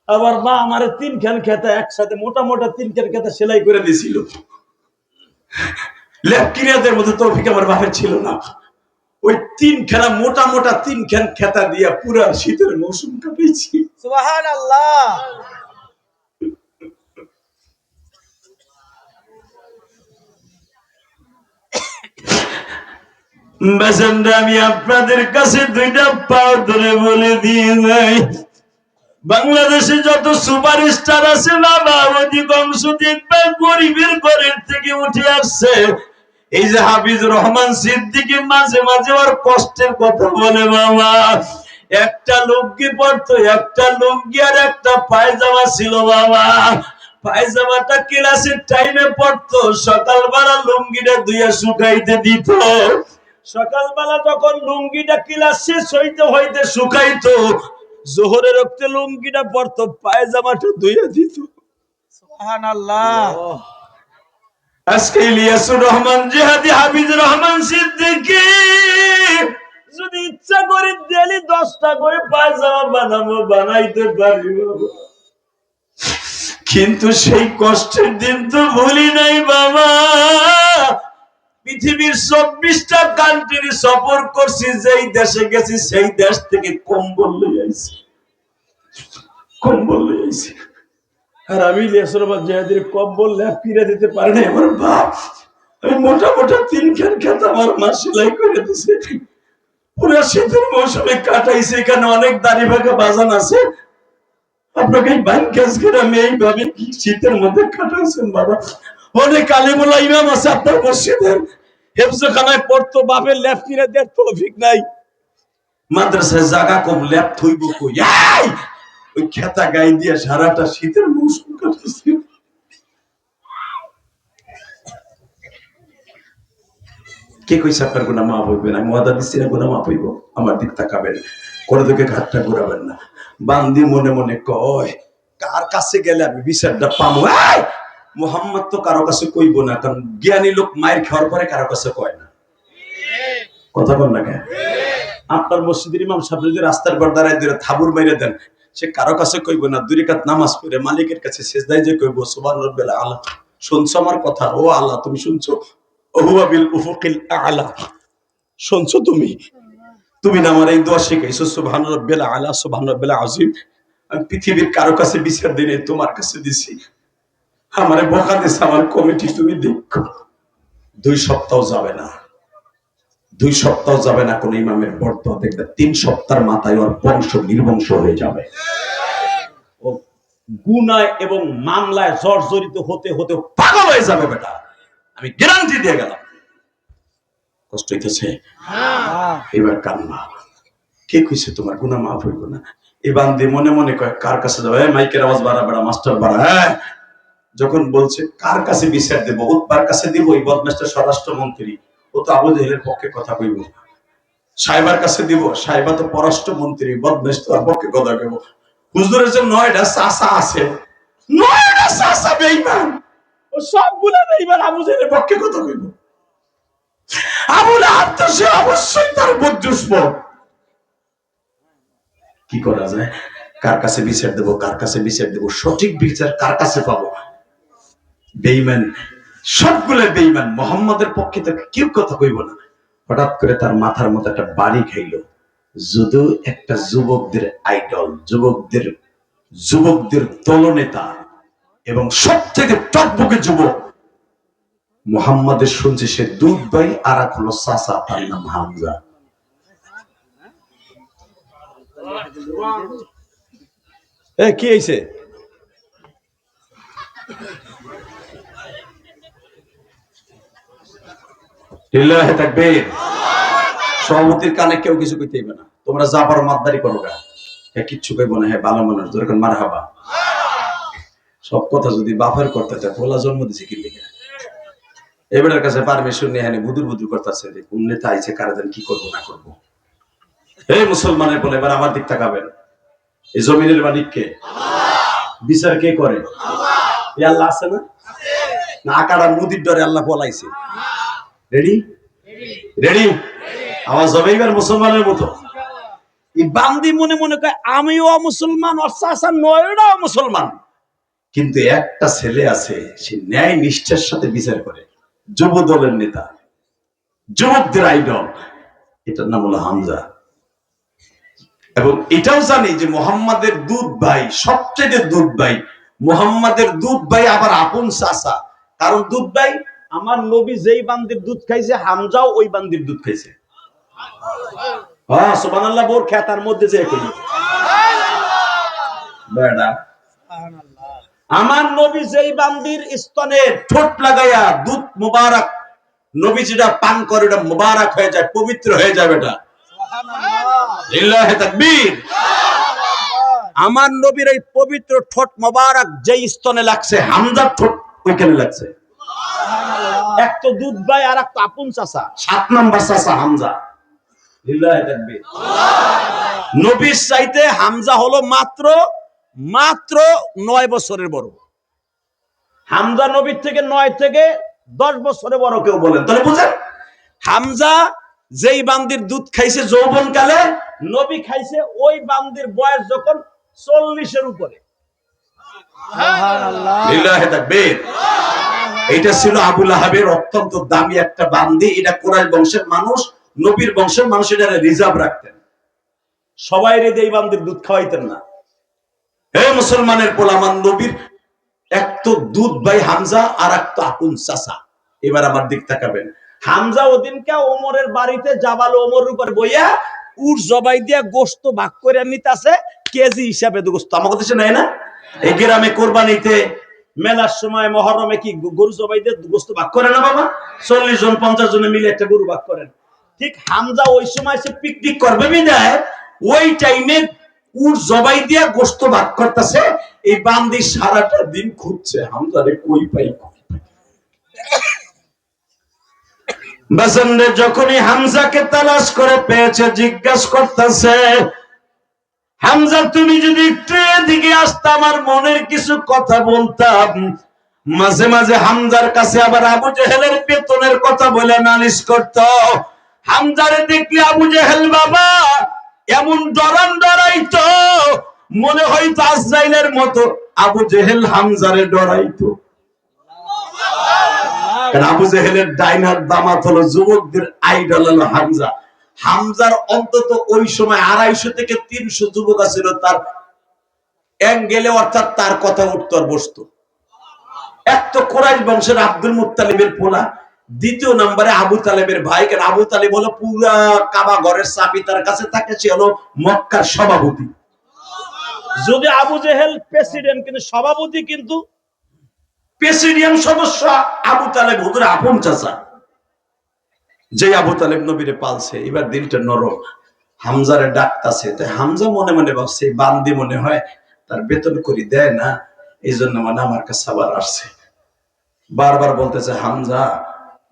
আবার মা আমারে 3 খান খেতা একসাথে মোটা মোটা 3 খান খেতা সেলাই করে দিছিল। ল্যাব কিনাদের মধ্যে তৌফিক আমার বাপের ছিল না। ওই 3 খানা মোটা মোটা 3 খান খেতা দিয়া পুরা শীতের মৌসুম কাটাইছি। সুবহানাল্লাহ। বাজানরা আমি আপনাদের কাছে দুইটা পাও ধরে বলে দিয়ে যাই, বাংলাদেশে যত সুপারস্টার আছে বাবা অধিকাংশ দেখবেন গরিবের ঘরের থেকে উঠে আসছে। এই যে হাফিজুর রহমান সিদ্দিকী মাঝে মাঝে ওর কষ্টের কথা বলে বাবা। একটা লুঙ্গি পরতো, একটা লুঙ্গি আর একটা পায়জামা ছিল বাবা। পায়জামাটা ক্লাসের টাইমে পড়তো, সকালবেলা লুঙ্গিটা ধুইয়া শুকাইতে দিত। সকালবেলা যখন লুঙ্গিটা ক্লাস শেষ হইতে হইতে শুকাইতো, জোহরের রক্তে লুঙ্গিটা পরতো, পায়জামাটা ধুইয়া দিত। সুবহানাল্লাহ। আজকে ইলিয়াসুর রহমান জিহাদি হাফিজুর রহমান সিদ্দিকী যদি ইচ্ছা করে ডেলি 10টা করে পায়জামা বানাবো, বানাইতে পারি, কিন্তু সেই কষ্টের দিন তো ভুলি নাই বাবা। পৃথিবীর 24টা কান্ট্রি সফর করছি, যেই দেশে গেছি সেই দেশ থেকে কম্বল লই আইছি, কম্বল লই আইছি। আর আমি ইলিয়াসুর রহমান জিহাদির কম্বল ল্যাপ কিনে দিতে পারি না আমার বাপ। আমি মোটা মোটা 3 খান খেতা আমার মা সেলাই করে দিছে, পুরো শীতের মৌসুমে কাটাইছে। এখানে অনেক দাড়ি ভাগা বাজান আছে, আপনাকে আমি এইভাবে শীতের মধ্যে কাটাইছেন বাবা। অনেক আলিমুল্লাহ ইমাম আছে আপনার মসজিদের, হেফজখানায় পড়তো, বাপের ল্যাপ কিনে দেওয়ার তৌফিক নাই, মাদ্রাসায় জায়গা কম, ল্যাপ থইব কই? ওই খেতা গাই দিয়ে সারাটা শীতের মৌসুম কাটাইছে। কে কইছে আপনার গুনাহ মাফ হইবে না? আমি ওয়াদা দিচ্ছি না গুনাহ মাফ হইব। আমার দিক তাকাবেন, করে দিকে ঘাটটা ঘুরাবেন না। বান্দি মনে মনে কয় কার কাছে গেলে আমি বিচারটা পাবো? মুহাম্মদ তো কারো কাছে কইব না, কারণ জ্ঞানী লোক মায়ের খাওয়ার পরে কারো কাছে কয় না। কথা বল না কেন? আপনার মসজিদের ইমাম সাহেব যদি রাস্তার পর দাঁড়ায় ধরে থাবুর মাইরে দেন, সে কারো কাছে কইব না, 2 রাকাত নামাজ পড়ে মালিকের কাছে সিজদায় যে কইব সুবহান রাব্বিল আলা। শুনছো আমার কথা? ও আল্লাহ তুমি শুনছো? ওহুয়া বিল উফুকিল আলা। শুনছো তুমি? তুমি না আমার এই দোয়া শিখাইছো সুবহান রাব্বিল আলা, সুবহান রাব্বিল আযীম। আমি পৃথিবীর কারো কাছে বিচার দিই নাই, তোমার কাছে দিছি। আমারে বকা দিছে আমার কমিটি, তুমি দেখো। 2 সপ্তাহ যাবে না, 2 সপ্তাহ যাবে না কোন ইমামের বর্তমান দেখবে 3 সপ্তাহের মাথায় ওর বংশ নির্বংশ হয়ে যাবে। ও গুনায় এবং মামলায় জর্জরিত হতে হতে পাগল হয়ে যাবে বেটা, আমি গ্যারান্টি দিয়ে গেলাম। কষ্ট হইতেছে? এবার কান্না। কে কইছে তোমার গুনাহ মাফ হইব না? এই বান্দি মনে মনে কয় কার কাছে যাবে? মাইকের আওয়াজ বাড়া বাড়া, মাস্টার বাড়া। যখন বলছে কার কাছে বিচার দেব, উৎবার কাছে দিব, ওই বদমাশটা স্বরাষ্ট্রমন্ত্রী, ও তো আবু জেহেলের পক্ষে কথা কইব। সাহেবার কাছে দিব, সাহেবা তো পররাষ্ট্রমন্ত্রী, বদমাশ তো আর পক্ষে কথা কইব। হুজুরের যে 9টা চাচা আছে, 9টা চাচা বেঈমান, ও সবগুলা বেঈমান, আবু জেহেলের পক্ষে কথা কইব। আবু লাহাব তো সে অবশ্যই তার দুশমন। কি করা যায়? কার কাছে বিচার দেব, কার কাছে বিচার দেব? সঠিক বিচার কার কাছে পাবো? বেঈমান, সবগুলো বেঈমান। মুহাম্মাদের পক্ষে তো কেউ কথা কইব না। হঠাৎ করে তার মাথার মধ্যে একটা বাড়ি খাইলো। যদিও একটা যুবকদের আইডল, যুবকদের দলনেতা এবং সবথেকে টকবকে যুবক মুহাম্মাদের, শুনছে সে 2 ভাই আর এক হলো চাচা, তার নাম হামজা। কি হয়েছে? সভাপতির কানে কেউ কিছু কইতে হইবে না, তোমরা যা পারো মাতদারি করো গা। কিচ্ছু কইব না। হ্যাঁ ভালো মানুষ, যেরকম মারহাবা। সব কথা যদি বাপের করতে চায়, পোলা জন্ম দিছে কি লিখে? এবারের কাছে পারমিশন নিয়ে হ্যাঁ বুদুর বুদুর করতেছে, কোন নেতা আইছে, কারা দেন, কি করবো না করবো। এই মুসলমানের বলে, এবার আমার দিক তাকাবেন। এই জমিনের মালিক কে? বিচার কে করে? আল্লাহ আছে না? না আকারা মুদির ডরে আল্লাহ বলাইছে? Ready ready? আওয়াজ হবে এবার মুসলমানের মতো। এই বান্দি মনে মনে কয় আমিও মুসলমান, ওর চাচা নয়টাও মুসলমান। কিন্তু একটা ছেলে আছে, সে ন্যায় নিষ্ঠার সাথে বিচার করে, যুব দলের নেতা, যুবকদের আইডল, এটার নাম হলো হামজা। এবং এটাও জানি যে মোহাম্মদের দুধ ভাই, সবচেয়ে দুধ ভাই, মোহাম্মদের দুধ ভাই আবার আপন চাচা। কারণ দুধ ভাই, আমার নবী যেই বান্দির দুধ খাইছে, হামজাও ওই বান্দির দুধ খাইছে। হ্যাঁ, সুবহানাল্লাহ। বোর খেতার মধ্যে যে কই বেড়া, আমার নবী যেই বান্দির স্তনে ঠোঁট লাগাইয়া দুধ মুবারক নবী যেটা পান করে, এটা মুবারক হয়ে যায়, পবিত্র হয়ে যাবে। এটা লিল্লাহি তাকবীর। আমার নবীর এই পবিত্র ঠোঁট মুবারক যেই স্তনে লাগছে, হামজার ঠোঁট ওইখানে লাগছে। এক তো দুধ ভাই, আর এক তো আপন চাচা, 7 নাম্বার চাচা হামজা। লিল্লাহি তাকবীর। নবীর চাইতে হামজা হলো মাত্র 9 বছরের বড়। হামজা নবীর থেকে 9 থেকে 10 বছরের বড় কেউ বলেন, তাহলে বুঝেন হামজা যেই বান্দির দুধ খাইছে যৌবন কালে, নবী খাইছে ওই বান্দির বয়স যখন 40-এর উপরে। লিল্লাহি তাকবীর। এটা ছিল আবু লাহাবের অত্যন্ত দামি একটা বান্দি। এটা কুরাইশ বংশের মানুষ, নবীর বংশের মানুষ এটা রিজার্ভ রাখতেন, সবাই রে এই বান্দির দুধ খাওয়াইতেন না। হে মুসলমানের পোলামান, নবীর এক তো দুধ ভাই হামজা, আর এক তো আপন চাচা। এবার আমার দিক তাকাবেন। হামজা ওদিনকে ওমরের বাড়িতে জাবাল ওমরের উপর বইয়া উট জবাই দিয়া গোশত ভাগ করে নিতেছে, কেজি হিসাবে গোশত। আমাদের দেশে নেয় না, এই গ্রামে কোরবানিতে মেলার সময় মহরমে কি গরু জবাই দিয়ে গোশত ভাগ করে না বাবা? 40 জন 50 জনে মিলে একটা গরু ভাগ করেন। ঠিক হামজা ওই সময় সে পিকনিক করবে বিদায়, ওই টাইমে উট জবাই দিয়া গোশত ভাগ করতেছে। এই বান্দি সারাটা দিন খুঁজছে হামজারে কই পাই। বাসন্দে যখনই হামজাকে তালাশ করে পেয়েছে, জিজ্ঞাসা করতেছে, হামজা তুমি যদি একটু এদিকে আসতে, আমার মনের কিছু কথা বলতাম। মাঝে মাঝে হামজার কাছে আবার আবু জেহেলের বেতনের কথা বলে নালিশ করত। হামজারে দেখলে আবু জেহেল বাবা এমন ডরাইতো, মনে হইতো আজরাইলের মতো আবু জেহেল হামজারে ডরাইতো। আবু জেহেলের ডাইনার দামাত হলো, যুবকদের আইডল হলো হামজা। হামজার অন্তত ওই সময় 250 থেকে 300 যুবক ছিল তার অ্যাঙ্গেলে, অর্থাৎ তার কথা উত্তর বসতো। এক তো কুরাইশ বংশের আব্দুল মুত্তালিবের পোলা, দ্বিতীয় নম্বরে আবু তালেবের ভাই। কেন আবু তালেব হলো পুরা কাবা ঘরের চাবি তার কাছে থাকে, সে হলো মক্কার সভাপতি। যদি আবু জেহেল প্রেসিডেন্ট, কিন্তু সভাপতি কিন্তু প্রেসিডিয়াম সদস্য আবু তালেব হুজুর আপন চাচা। যে আবু তালেব নবীরে পালছে, এবার দিলটা নরম, হামজারে ডাকতাছে। তাই হামজা মনে মনে ভাবছে বান্দি মনে হয় তার বেতন করি দেয় না, এই জন্য মানে আমার কাছে আবার আসছে। বারবার বলতেছে হামজা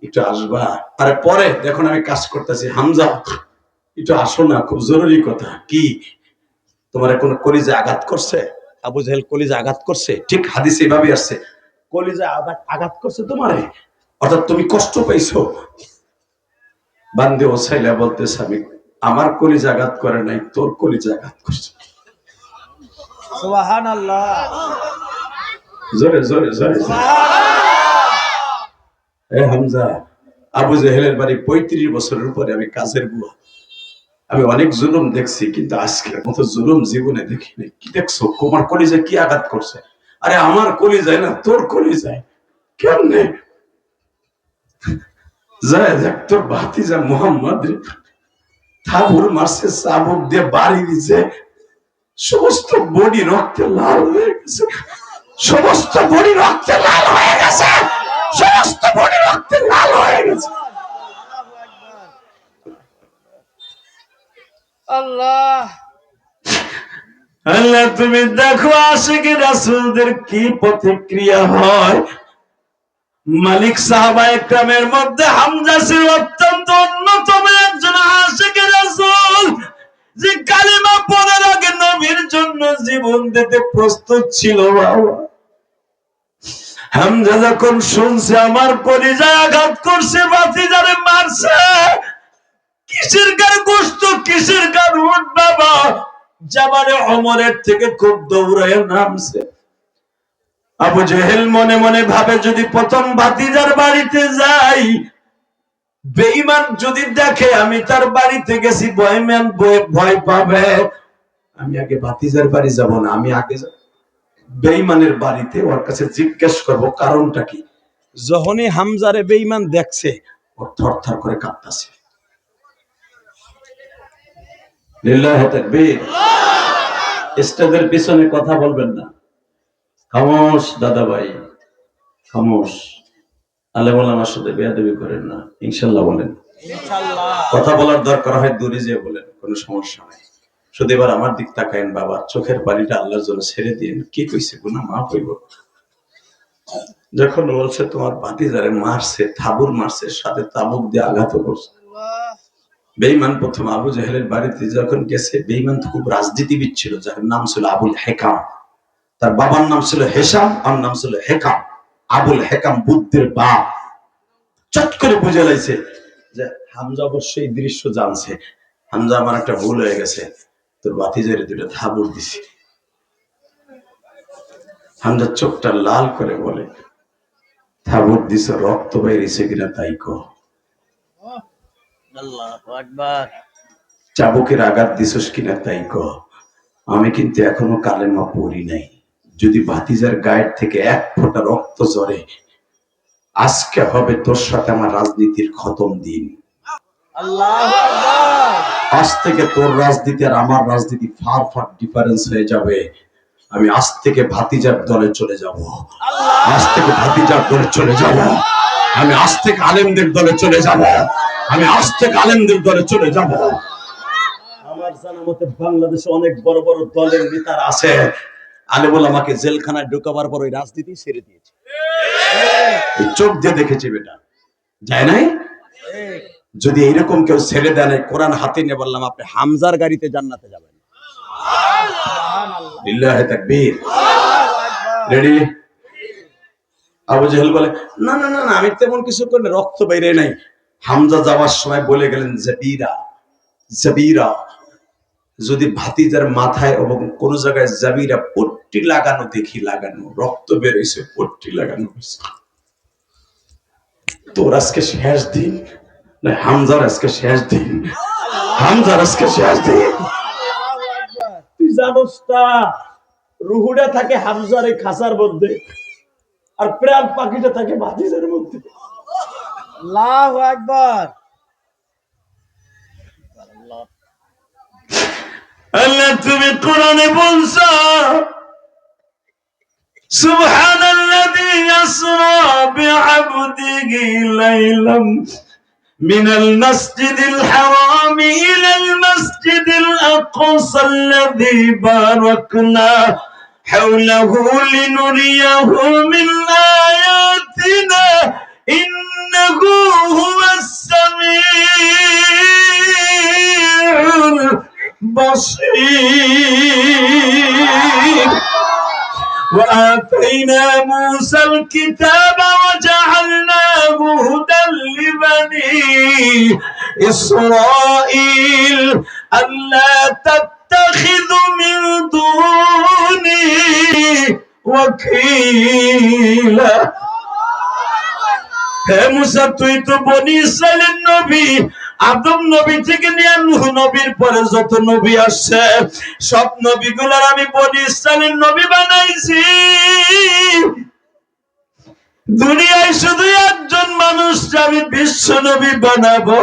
একটু আসবা। আরে পরে দেখুন আমি কাজ করতেছি, হামজা একটু আসো না, খুব জরুরি কথা। কি, তোমার কোন কলিজা আঘাত করছে? আবু জেহেল কলিজা আঘাত করছে, ঠিক হাদিসে এভাবে আসছে, কলিজা আঘাত করছে তোমারে, অর্থাৎ তুমি কষ্ট পাইছো। বান্দে ওসাইলা বলতেছে, আমি আমার কলিজা আঘাত করে নাই, তোর কলিজা আঘাত করছে। সুবহানাল্লাহ। জোরে জোরে জোরে। হামজা, আবু জেহেলের বাড়ি 35 বছরের উপরে আমি কাজের বুয়া। আমি অনেক জুলুম দেখছি, কিন্তু আজকের মতো জুলুম জীবনে দেখিনি। কি দেখছো? তোমার কলিজায় কি আঘাত করছে? আরে আমার কলিজায় না, তোর কলিজায়। কেমনে যায় দেখ, তোর ভাতিজা মোহাম্মদ থাবুর মারছে, চাবুক দিয়ে বাড়ি দিছে, সমস্ত বডি রক্তে লাল হয়ে গেছে, সমস্ত বডি রক্তে লাল হয়ে গেছে, সমস্ত বডি রক্তে লাল হয়ে গেছে। আল্লাহ আল্লাহ, তুমি দেখো আশিকি রাসূলদের কি প্রতিক্রিয়া হয়। মালিক সাহাবায়ে কেরামের মধ্যে হামজা ছিল অত্যন্ত অন্যতম একজন আশিকি রাসূল, যে কালিমা পড়ার আগে নবীর জন্য জীবন দিতে প্রস্তুত ছিল। বাবা, হামজা যখন শুনছে আমার কলিজায় আঘাত করছে, ভাতিজারে মারছে, কিসের গার গোস্ত, কিসের গার উট বাবা। জাবালে ওমরের থেকে খুব দৌড়ায় নামছে। আবু জেহেল মনে মনে ভাবে, যদি প্রথম ভাতিজার বাড়িতে যাই, বেঈমান যদি দেখে আমি তার বাড়িতে গেছি, বয়ম্যান ভয় পাবে। আমি আগে ভাতিজার বাড়ি যাব না, আমি আগে বেঈমানের বাড়িতে ওর কাছে জিজ্ঞেস করব কারণটা কি। যখনই হামজারে বেঈমান দেখছে, ও থরথর করে কাঁপতাছে। লিল্লাহি তাকবীর। স্টেজের পিছনে কথা বলবেন না, খামোশ দাদা ভাই, খামোশ। আলেম ওলামার সাথে বেয়াদবি করেন না, ইনশাআল্লাহ বলেন। ইনশাআল্লাহ। কথা বলার দরকার হয় দূরে যেয়ে বলেন, কোনো সমস্যা নাই। শুধু এবার আমার দিক তাকায়েন বাবা, চোখের পানিটা আল্লাহর জন্য ছেড়ে দিন। কি কইছে, গুনাহ মাফ হইব। যখন বলছে তোমার ভাতিজারে মারছে, থাবুর মারছে, সাথে তাবুক দিয়ে আঘাত করছে। বেঈমান প্রথম আবু জেহেলের বাড়িতে যখন গেছে, বেঈমান খুব রাজনীতিবিদ ছিল, যার নাম ছিল আবুল হেকাম। তার বাবার নাম ছিল হেশাম, আর নাম ছিল হেকাম। আবুল হেকাম বুদ্ধের বাপ। চট করে বুঝে লাইছে যে হামজা অবশ্যই দৃশ্য জানছে। হামজা, আমার একটা ভুল হয়ে গেছে, তোর ভাতিজারে দুটো থাবুর দিছি। হামজা চোখটা লাল করে বলে, থাবুর দিছ, রক্ত বাইরেছে কিনা তাই কো। আল্লাহু আকবার। চাবুকের আঘাত দিছস কিনা তাই কো। আমি কিন্তু এখনো কালেমা পড়ি নাই। যদি ভাতিজার গায়ের থেকে এক ফোঁটা রক্ত ঝরে, আজকে হবে তোর সাথে আমার রাজনীতির খতম দিন। আল্লাহু আকবার। আজ থেকে তোর রাজনীতি আর আমার রাজনীতি ফার ফার ডিফারেন্স হয়ে যাবে। আমি আজ থেকে ভাতিজার দলে চলে যাব। আজ থেকে ভাতিজার দলে চলে যাব। আমি আজ থেকে আলেমদের দলে চলে যাব। আমি আজ থেকে আলেমদের দলে চলে যাব। আমার জানা মতে বাংলাদেশে অনেক বড় বড় দলের নেতারা আছে, আলেমুল আমাকে জেলখানায় ঢুকাবার পর ওই রাজনীতি ছেড়ে দিয়েছে। চোখ দিয়ে দেখেছি বেটা, যায় নাই। যদি এইরকম কেউ ছেড়ে দেন, কোরআন হাতে নিয়ে বললাম, আপনি হামজার গাড়িতে জান্নাতে যাবেন। লিল্লাহি তাকবীর। রেডি? আবু জেহেল বলে, না না না না, আমি তেমন কিছু করি না, রক্ত বাইরে নাই। হামজা যাওয়ার সময় বলে গেলেন, জাবিরা জাবিরা। যদি ভাতিজার মাথায় এবং কোন জায়গায় জাবিরা পট্টি লাগানো দেখি, লাগানো রক্ত বের হয়েছে, পট্টি লাগানো হয়েছে, তোর আজকে শেষ দিন। না, হামজার আজকে শেষ দিন। হামজার আজকে শেষ দিন। তুই জানোস না, রুহুটা থাকে হামজার এই খাঁচার মধ্যে, আর প্রাণ পাখিটা থাকে ভাতিজার মধ্যে। আল্লাহু আকবার। আল্লাহ, তুমি কোরআনে বলছো, সুবহানাল্লাযী আসরা বিআবদিহি লাইলাম মিনাল মাসজিদিল হারাম ইলাল মাসজিদিল আকসাল্লাযী বারাকনা হাওলাহু লিনুরিয়াহু মিন আয়াতিনা ইন্নাহু হুয়াস সামিউল বাসীর। وآتينا موسى الكتاب وجعلناه هدى لبني إسرائيل ألا تتخذوا من دوني وكيلا। হে মুসা, তুই তো বনি ইসরাইলের নবী। আদম নবী থেকে নিয়ে নূহ নবীর পরে যত নবী আসছে, সব নবীগুলোর আমি বনি ইসরাইলের নবী বানাইছি। দুনিয়ায় শুধু একজন মানুষ আমি বিশ্ব নবী বানাবো।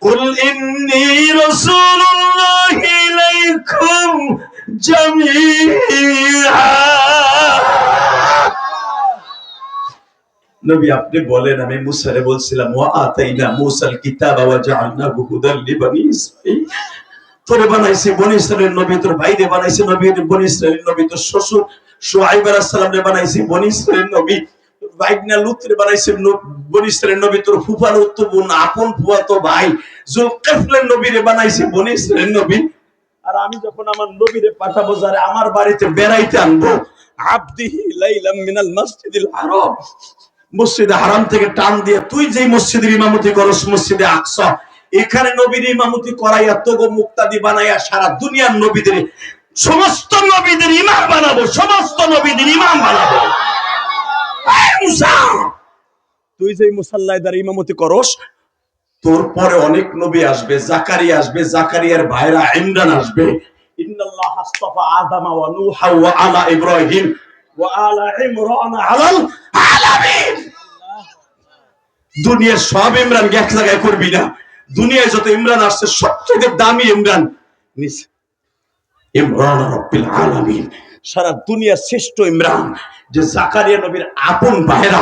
কুল ইন্নী রাসূলুল্লাহি ইলাইকুম জামিআ। নবী, আপনি বলেন, আমি মুসারে বলছিলাম, ওয়া আতাইনা মুসাল কিতাবা ওয়া জাআলনাহু হুদাল লিবানি ইসরাঈল। তোরে বানাইছি বনি ইসরাইলের নবী, তোর ভাইরে বানাইছি নবী, বনি ইসরাইলের নবী, তোর শ্বশুর শুআইব আলাইহিস সালামরে বানাইছি বনি ইসরাইলের নবী, তোর ভাইগনা লূতরে বানাইছি বনি ইসরাইলের নবী, তোর ফুফার উত্তর বোন আপন ফুফাতো ভাই যুলকিফলের নবীরে বানাইছি বনি ইসরাইলের নবী। আর আমি যখন আমার নবীরে পাঠাবো, যারে আমার বাড়িতে বেড়াইতে আনবো, আবদিহি লাইলাম মিনাল মাসজিদিল হারাম, মসজিদে হারাম থেকে টান দিয়ে তুই যেই মসজিদের ইমামতি করস, মসজিদে আকসা, এখানে নবীর ইমামতি করাইয়া তোগো মুক্তাদি বানাইয়া সারা দুনিয়ার নবীদের সমস্ত নবীদের ইমাম বানাবো, সমস্ত নবীদের ইমাম বানাবো। এই মুসা, তুই যে মুসাল্লায় দ্বারা ইমামতি করস, তোর পরে অনেক নবী আসবে, জাকারিয়া আসবে, জাকারিয়ার ভাইরা ইমরান আসবে। ইন্নাল্লাহ আস্তাফা আদামা ওয়া নূহা ওয়া আলা ইব্রাহিম ওয়া আলা ইমরান আলাল আলামিন। দুনিয়ার সব ইমরান এক জায়গায় করবি না। দুনিয়ায় যত ইমরান আসছে সবচেয়ে দামি ইমরান ইমরান রাব্বিল আলামিন, সারা দুনিয়ার শ্রেষ্ঠ ইমরান, যে জাকারিয়া নবীর আপন ভাইরা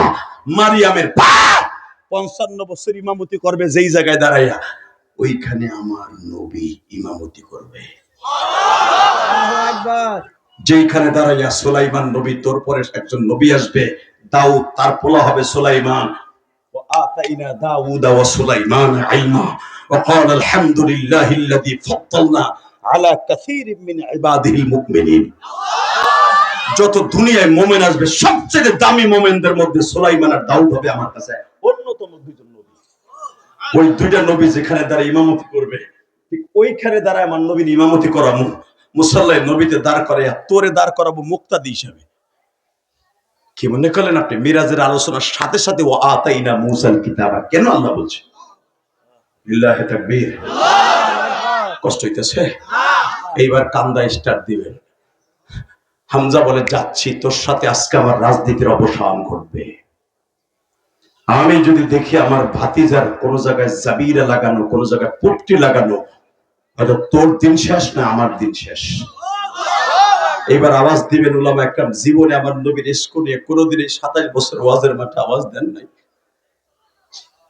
মারিয়ামের বাপ 55 বছর ইমামতি করবে যেই জায়গায় দাঁড়াইয়া, ওইখানে আমার নবী ইমামতি করবে। আল্লাহু আকবার। যেইখানে দাঁড়াইয়া সুলাইমান নবী, তোর পরে একজন নবী আসবে দাউদ, তার পোলা হবে সুলাইমান। وآتينا داود وسليمان علما وقال الحمد لله الذي فضلنا على كثير من عباده المؤمنين। যত দুনিয়ায় মুমিন আসবে সবচেয়ে দামি মুমিনদের মধ্যে সুলাইমান আর দাউদ হবে আমার কাছে অন্যতম দুইজন নবী। ওই দুইটা নবী যেখানে দাঁড়ায় ইমামতি করবে, ঠিক ওইখানে দাঁড়ায় আমার নবীর ইমামতি করাবো। মুসাল্লায় নবীতে দাঁড় করাইয়া তোরে দাঁড় করাবো মুক্তাদি হিসাবে। কি মনে করলেন আপনি? মিরাজের আলোচনার সাথে সাথে ও আতাইনা মুসাল কিতাবা কেন আল্লাহ বলছে? লিল্লাহি তাকবীর। কষ্ট হইতেছে? এইবার কান্দা স্টার্ট দিবেন। হামজা বলে, যাচ্ছি তোর সাথে আজকে আমার রাজনীতির অবসান ঘটবে। আমি যদি দেখি আমার ভাতিজার কোন জায়গায় জাবিরা লাগানো, কোন জায়গায় পট্টি লাগানো, হয়তো তোর দিন শেষ না আমার দিন শেষ। এবার আওয়াজ দিবেন উলামা একরাম। জীবনে আমার নবীর ইশক নিয়ে কোনোদিন 27 বছর ওয়াজের মাঠে আওয়াজ দেন নাই।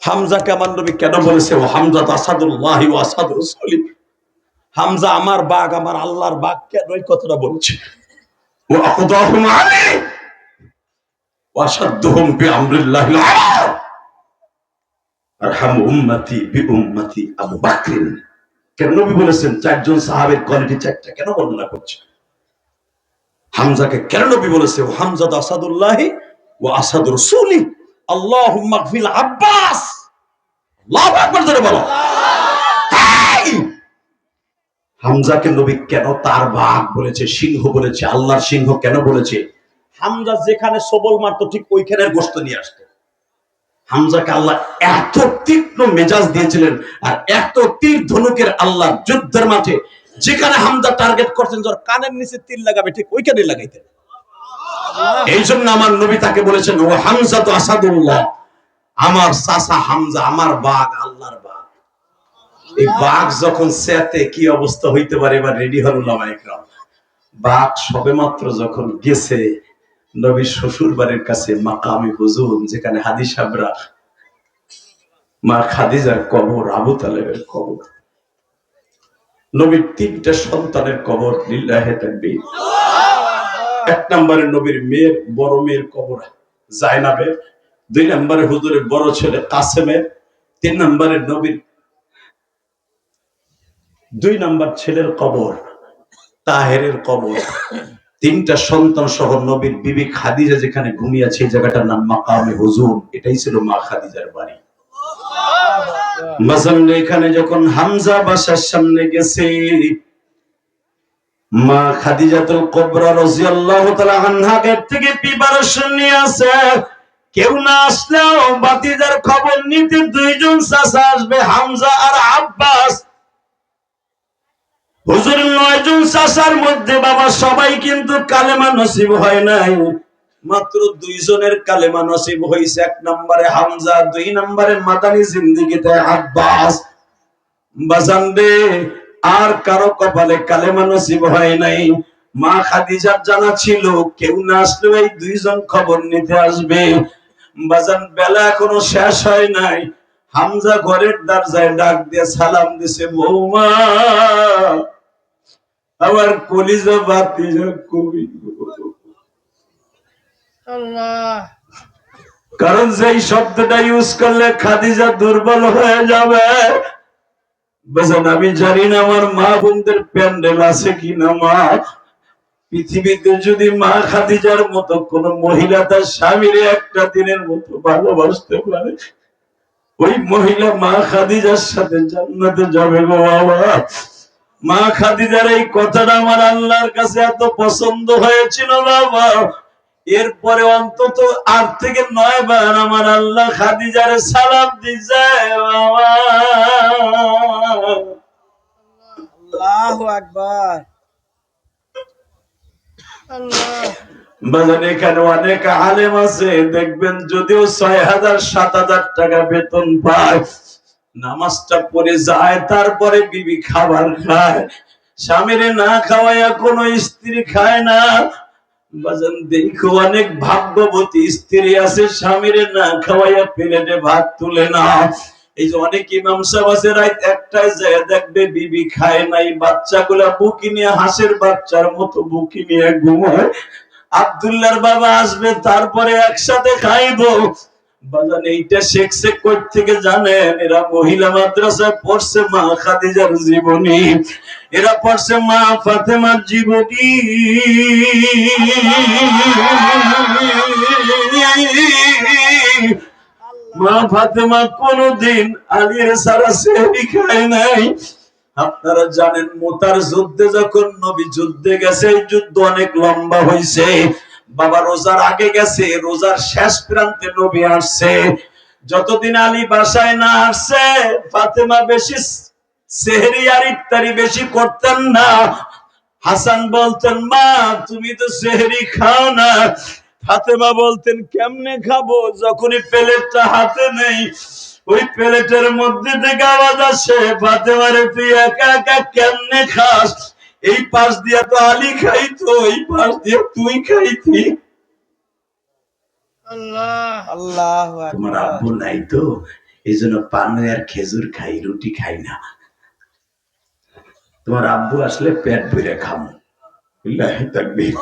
হামজাকে আমার নবী কেন বলেছে ও হামজা আসাদুল্লাহি ওয়া আসাদু রাসূলি? হামজা আমার বাগ, আমার আল্লাহর বাগ, কেন এই কথাটা বলছে? ওয়া আখদাহুম আলী ওয়া আশাদুহুম বিআমরিল্লাহিল আমর আরহাম উম্মতি বিউম্মতি আবু বকর। কেন নবী বলেছেন? চারজন সাহাবীর কোয়ালিটি চারটা, কেন বর্ণনা করছে? হামজাকে কেন নবী বলেছে ও হামজা আসাদুল্লাহি ওয়া আসাদু রাসূলি? আল্লাহুম্মা গফির আব্বাস। আল্লাহু আকবার জোরে বলো। হামজাকে নবী কেন তার বাঘ বলেছে, সিংহ বলেছে, আল্লাহর সিংহ কেন বলেছে? হামজা যেখানে সবল মারতো ঠিক ওইখানের গোশত নিয়ে আসতো। হামজাকে আল্লাহ এত তীক্ষ্ণ মেজাজ দিয়েছিলেন আর এত তীর ধনুকের আল্লাহ যুদ্ধের মাঠে যেখানে হামজা টার্গেট করতেন, যার কানের নিচে তীর লাগাবে ঠিক ওইখানে লাগাইতেন। এই জন্য আমার নবী তাকে বলেছেন ও হামজা তো আসাদুল্লাহ, আমার চাচা হামজা, আমার বাঘ, আল্লাহর বাঘ। এই বাঘ যখন সেতে কি অবস্থা হইতে পারে, এবার রেডি হল উলামা ইকরাম। বাঘ সবেমাত্র যখন গেছে নবীর শ্বশুর বাড়ির কাছে মাকামে হুজুর, যেখানে হাদিস সাহেবরা মা খাদিজার কবর, আবু তালেবের কবর, নবীর 3টা সন্তানের কবর, লিল্লাহি তাকবীর। 1 নম্বরে নবীর মেয়ের, বড় মেয়ের কবর জায়নাবের, 2 নম্বরে হুজুরের বড় ছেলে কাসেমের, 3 নম্বরে নবীর 2 নম্বর ছেলের কবর তাহেরের কবর। 3টা সন্তান সহ নবীর বিবি খাদিজা যেখানে ঘুমিয়েছে এই জায়গাটার নাম মাকামে হুজুর। এটাই ছিল মা খাদিজার বাড়ি। মাসাল্লাহ এখানে যখন হামজা বাসার সামনে গেছে, মা খাদিজাতুল কুবরা রাদিয়াল্লাহু তাআলা আনহা গেট থেকে প্রিপারেশন নিয়ে আসে। কেউ না আসলেও ভাতিজার খবর নিতে 2 জন চাচা আসবে, হামজা আর আব্বাস। হুজুর 9 জন চাচার মধ্যে বাবা সবাই কিন্তু কালেমা নসিব হয় নাই, মাত্র 2 জনের কালেমা নসিব হয়েছে। 1 নম্বরে হামজা, 2 নম্বরে মাদানী জিন্দেগিতে আব্বাস। বাজানবে আর কারো কপালে কালেমা নসিব হয় নাই। মা খাদিজার জানা ছিল কেউ না আসলেও এই 2 জন খবর নিতে আসবে। বাজান বেলা এখনো শেষ হয় নাই, হামজা ঘরের দরজায় ডাক দিয়ে সালাম দিছে, বৌমা আমার কলিজা ভাতিজা কই? আল্লাহ। কারণ যেই শব্দটা ইউজ করলে খাদিজা দুর্বল হয়ে যাবে। বাজান আমি জানি না আমার মা বোনদের প্যান্ডেল আছে কিনা। মা পৃথিবীতে যদি মা খাদিজার মতো কোন মহিলা তার স্বামীর একটা দিনের মতো ভালোবাসতে পারে, ওই মহিলা মা খাদিজার সাথে জান্নাতে যাবে গো বাবা। মা খাদিজার এই কথাটা আমার আল্লাহর কাছে এত পছন্দ হয়েছিল বাবা, এরপরে অন্তত 8 থেকে 9 বার আমার আল্লাহ খাদিজার সালাম দিছে বাবা। আল্লাহু আকবার। আল্লাহ। বাজান এখানে অনেক আলেম আছে দেখবেন, যদিও 6,000 7,000 টাকা বেতন পায়, নামাজটা পড়ে যায়, তারপরে বিবি খাবার খায়, স্বামীরে না খাওয়াইয়া কোনো স্ত্রী খায় না। বাজান দেখো অনেক ভাগ্যবতী স্ত্রী আছে, স্বামীরে না খাওয়াইয়া প্লেটে ভাত তুলে না। এই যে অনেক ইমাম সাহেব আছে রাত 1টায় যায় দেখবে বিবি খায় নাই, বাচ্চাগুলা বুকি নিয়ে হাঁসের বাচ্চার মতো বুকি নিয়ে ঘুমায়। আব্দুল্লাহর বাবা আসবে, তারপরে একসাথে খাইবো। বাজান এইটা শেখছে কই থেকে জানেন? এরা মহিলা মাদ্রাসায় পড়ছে মা খাদিজার জীবনী, এরা পড়ছে মা ফাতেমার জীবনী। মা ফাতেমা কোনদিন আলীর সারা সেহরি খায় নাই। আপনারা জানেন মুতার যুদ্ধে যখন নবী যুদ্ধে গেছে, এই যুদ্ধ অনেক লম্বা হয়েছে, বাবা রোজার আগে গেছে, রোজার শেষ প্রান্তে নবী আসছে। যতদিন আলী বাসায় না আসছে ফাতেমা বেশি সেহরি আর ইফতারি বেশি করতেন না। হাসান বলতেন মা তুমি তো সেহরি খাও না, ফাতেমা বলতেন কেমনে খাবো, যখনই প্লেটটা হাতে নেই ওই প্লেটের মধ্যে থেকে আওয়াজ আসে ফাতেমারে তুই একা একা কেমনে খাস, এই পাশ দিয়া তো আলী খাইতো, এই পাশ দিয়ে তুই খাইতি। আল্লাহ। আল্লাহু তোমার আকবার। আব্বু নাই তো, এই জন্য পানে আর খেজুর খাই, রুটি খাই না। তোমার আব্বু আসলে পেট ভরে খামো। বিল্লাহি তাকবীর।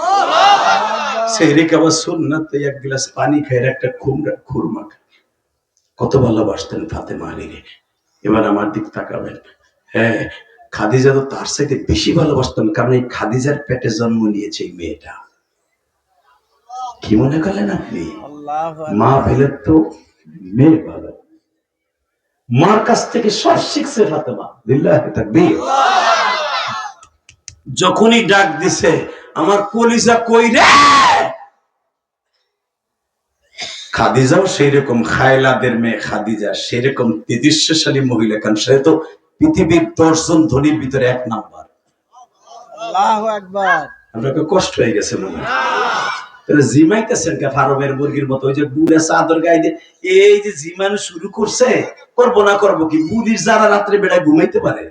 সেহরি খাওয়া সুন্নাত, এক গ্লাস পানি খাই একটা খুরমা খাই। কত ভালোবাসতেন ফাতেমা আলীকে। এবার আমার দিক তাকাবেন, হ্যাঁ খাদিজা তো তার সাথে বেশি ভালোবাসতেন, কারণ এই খাদিজার পেটে জন্ম নিয়েছে এই মেয়েটা। কি মনে করলেন আপনি? আল্লাহু মা আকবার। পেলে তো মেয়ে ভালো, মার কাছ থেকে সব শিখছে ফাতেমা। বিল্লাহি তাকবীর। যখনই ডাক দিছে আমার কলিজা কই রে, খাদিজাও সেই রকম, খায়লাদের মেয়ে খাদিজা সেরকম তেজস্বশালী মহিলা, কারণ সে তো পৃথিবীর 10 জন ধনীর ভিতরে 1 নাম্বার। আল্লাহু আকবার। আপনাকে কষ্ট হয়ে গেছে মনে হয়, তাহলে জিমাইতেছেন কে ফার্মের মুরগির মতো? ওই যে বুড়া চাদর গায়ে দিয়ে এই যে জিমানো শুরু করছে, করবো না করবো কি? বুড়ির যারা রাত্রে বেড়ায় ঘুমাইতে পারে,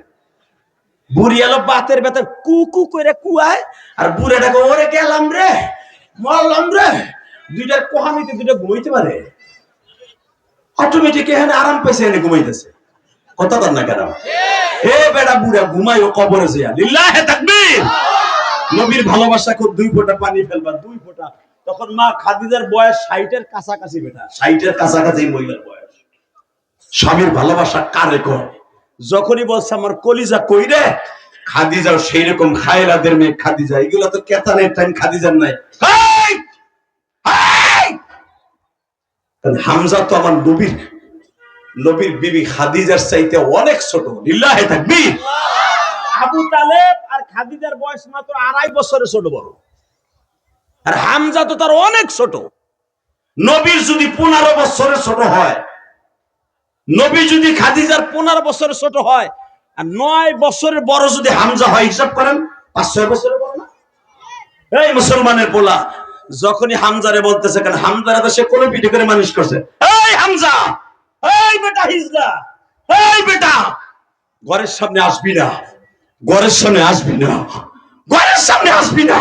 বুড়ি এলো বাতের ব্যথা কু কু করে কুয়ায়, আর বুড়াটাকে ওরে গেলাম রে মরলাম রে, দুইটার কোহানিতে দুইটা ঘুমাইতে পারে, অটোমেটিক এখানে আরাম পাইছে, এনে ঘুমাইতেছে। কথা কর না কেন? হে বেটা বুড়া ঘুমাইও কবরে যাইয়া। লিল্লাহি তাকবীর। নবীর ভালোবাসা খুব 2 ফোঁটা পানি ফেলবা, 2 ফোঁটা। তখন মা খাদিজার বয়স 60-এর কাছাকাছি, বেটা 60-এর কাছাকাছি মহিলার বয়স। স্বামীর ভালোবাসা কারে কয়? যখনই বলছে আমার কলিজা কই রে, খাদিজাও সেই রকম, খায়লাদের মেয়ে খাদিজা, এগুলো তো কেতানের টাইম খাদিজার নাই। হেই! হেই! হামজা তো আমার নবীর বিবি খাদিজার চাইতে অনেক ছোট। লিল্লাহি তাকবীর। আবু তালেব আর খাদিজার বয়স মাত্র 2.5 বছরের ছোট বড়, আর হামজা তো তার অনেক ছোট। নবীর যদি 15 বছরের ছোট হয়, নবী যদি খাদিজার 15 বছরের ছোট হয়, আর 9 বছরের বড় যদি হামজা হয়, হিসাব করেন 5-6 বছরের বড় না? এই মুসলমানের পোলা যখনই হামজারে বলতেছে, কারণ হামজারে তো সে কোলে পিঠে করে মানুষ করছে, এই হামজা, এই বেটা হিজলা, এই বেটা ঘরের সামনে আসবি না, ঘরের সামনে আসবি না, ঘরের সামনে আসবি না।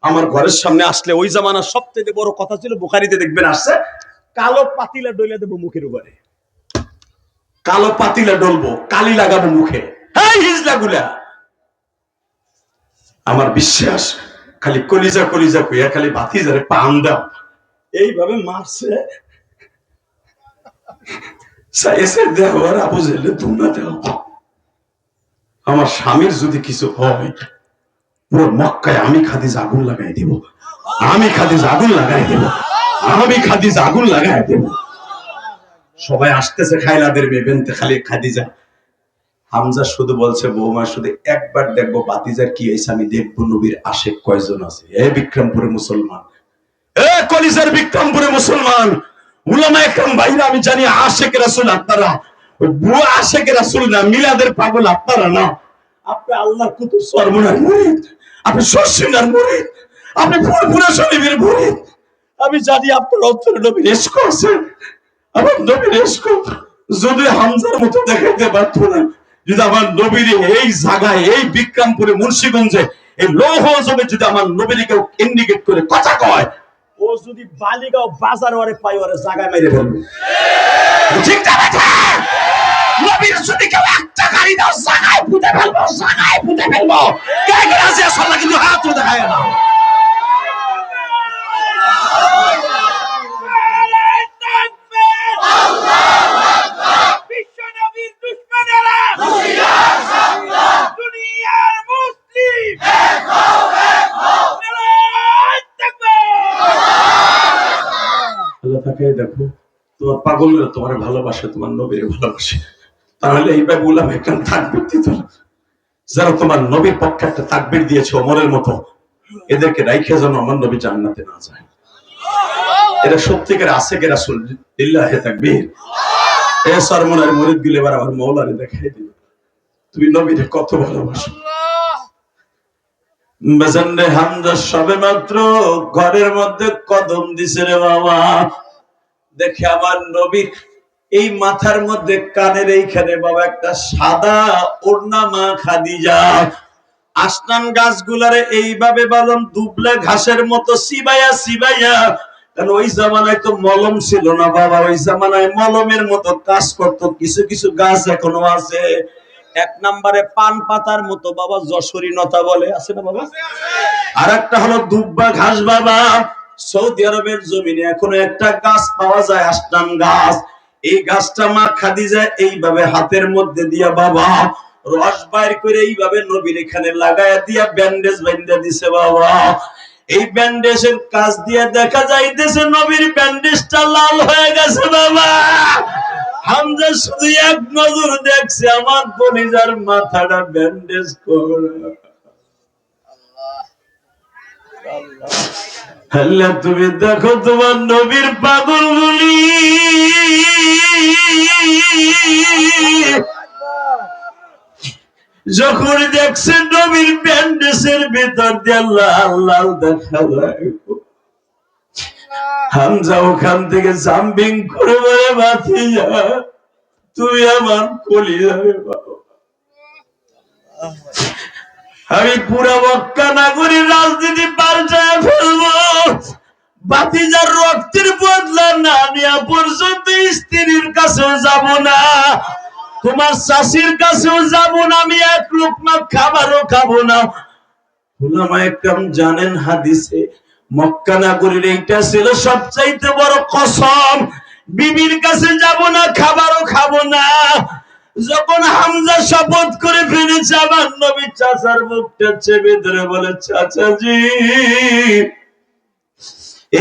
আমার ঘরের সামনে আসলে ওই জামানার সবথেকে বড় কথা ছিল, বুখারীতে দেখবেন আসছে, কালো পাতিলা ডলে দেবো মুখের উপরে, কালো পাতিলা ডলবো, কালি লাগাবো মুখে। এই হিজলা গুলা, আমার বিশ্বাস খালি কলিজা কলিজা কইয়া খালি ভাতিজারে পান দাও, এইভাবে মারছে। সাইয়েসের দেহ আর আবু জেলে তোমরা দেও। আমার স্বামীর যদি কিছু হয়, পুরো মক্কায় আমি খাদিজা আগুন লাগাই দেব, আমি খাদিজা আগুন লাগাই দেব, আমি খাদিজা আগুন লাগাই দেব। সবাই আসতেছে খাইলাদের মেয়ে বেনতে খালি খাদিজা। হামজা শুধু বলছে বৌমা শুধু একবার দেখবো বাতিজার কি হয়েছে, আমি দেখবো নবীর আশেক কয়জন আছে। এ বিক্রমপুরে মুসলমান, এ কলিজার বিক্রমপুরে মুসলমান, উলামা একরাম ভাইরা, আমি জানি আশেক রাসূল আপনারা, ওই বুয়া আশেক রাসূল না, মিলাদের পাগল আপনারা না। আপনি আল্লাহর কুতুব সরমনার মুরিদ, আপনি শর্ষিনার মুরিদ, আপনি ফুরফুরা শরীফের মুরিদ। আমি জানি আপনার অন্তরে নবীর ইশক আছে, আমার নবীর ইশক যদি হামজার মতো দেখাইতে পারতো না, যদি আমার নবীর এই জায়গায়, এই বিক্রমপুরে মুন্সিগঞ্জে এই লৌহ জমে যদি আমার নবীর কেউ ইন্ডিকেট করে কথা কয়, ও যদি বালিগাঁও বাজার ওরে পাই ওরে জায়গায় মেরে ফেলবে। ঠিক আছে, নবীর যদি কেউ একটা গাড়ি দাও জায়গায় পুঁতে ফেলবো, জায়গায় পুঁতে ফেলবো। কে কে রাজি আছো? আল্লাহ কিন্তু হাত তুলে দেখায় না। দেখো তোমার পাগলরা তোমার ভালোবাসে, তোমার নবীর ভালোবাসে, তাহলে এইভাবে উলামা একরাম তাকবীর দিত না। যারা তোমার নবীর পক্ষে একটা তাকবীর দিয়েছে ওমরের মতো, এদেরকে রাইখে যেন আমার নবী জান্নাতে না যায়। এটা সত্যিকার আশেকে রাসূল, লিল্লাহি তাকবীর। এ সরমনের মুরিদ গুলো এবার আমার মওলারে দেখাই দিবে তুমি নবীরে কত ভালোবাসো। বেজন্ডে হামজা সবে মাত্র ঘরের মধ্যে কদম দিছে রে বাবা, দেখে আমার নবীর এই মাথার মধ্যে কানের এইখানে বাবা একটা সাদা ওড়না মা খাদিজা আসনান গাছগুলারে এইভাবে বালম দুবলা ঘাসের মতো সিবাইয়া সিবাইয়া, কারণ ওই জামানায় তো মলম ছিল না বাবা, ওই জামানায় মলমের মতো কাজ করতো। কিছু কিছু গাছ এখনো আছে, এক নম্বরে পান পাতার মতো বাবা যশোরী নতা বলে, আছে না বাবা? আর একটা হলো দুব্বা ঘাস বাবা। সৌদি আরবের জমিনে এখনো একটা গাছ পাওয়া যায়, আসনান গাছ। এই গাছটা মা খাদিজা এইভাবে হাতের মধ্যে দিয়া বাবা রস বাইর করে এইভাবে নবীর এখানে লাগায়া দিয়া ব্যান্ডেজ বাঁধা দিছে বাবা। এই ব্যান্ডেজের কাজ দিয়ে দেখা যাইতেছে নবীর ব্যান্ডেজটা লাল হয়ে গেছে বাবা। হামজা শুধু এক নজর দেখছে আমার কলিজার মাথাটা ব্যান্ডেজ করা। আল্লাহ তুমি দেখো তোমার নবীর পাগলগুলি যখন দেখছে নবীর ব্যান্ডেজের ভিতর দিয়ে লাল লাল দেখা যায়, হামজা ওখান থেকে জাম্পিং করে বলে ভাতিজা তুই আমার কলিজা রে বাবা। আমি পুরা মক্কা নগরীর রাজনীতি পাল্টায় ফেলবো, ভাতিজার রক্তের বদলা না নেওয়া পর্যন্ত স্ত্রীর কাছেও যাব না, তোমার শাশির কাছেও যাব না, আমি এক লোকমা খাবারও খাবো না। উলামা একরাম জানেন হাদিসে মক্কা নগরীর এইটা ছিল সবচাইতে বড় কসম, বিবির কাছে যাব না, খাবারও খাবো না। যখন হামজা শপথ করে ফেলেছে, আমার নবী চাচার মুখটা চেপে ধরে বলে চাচাজি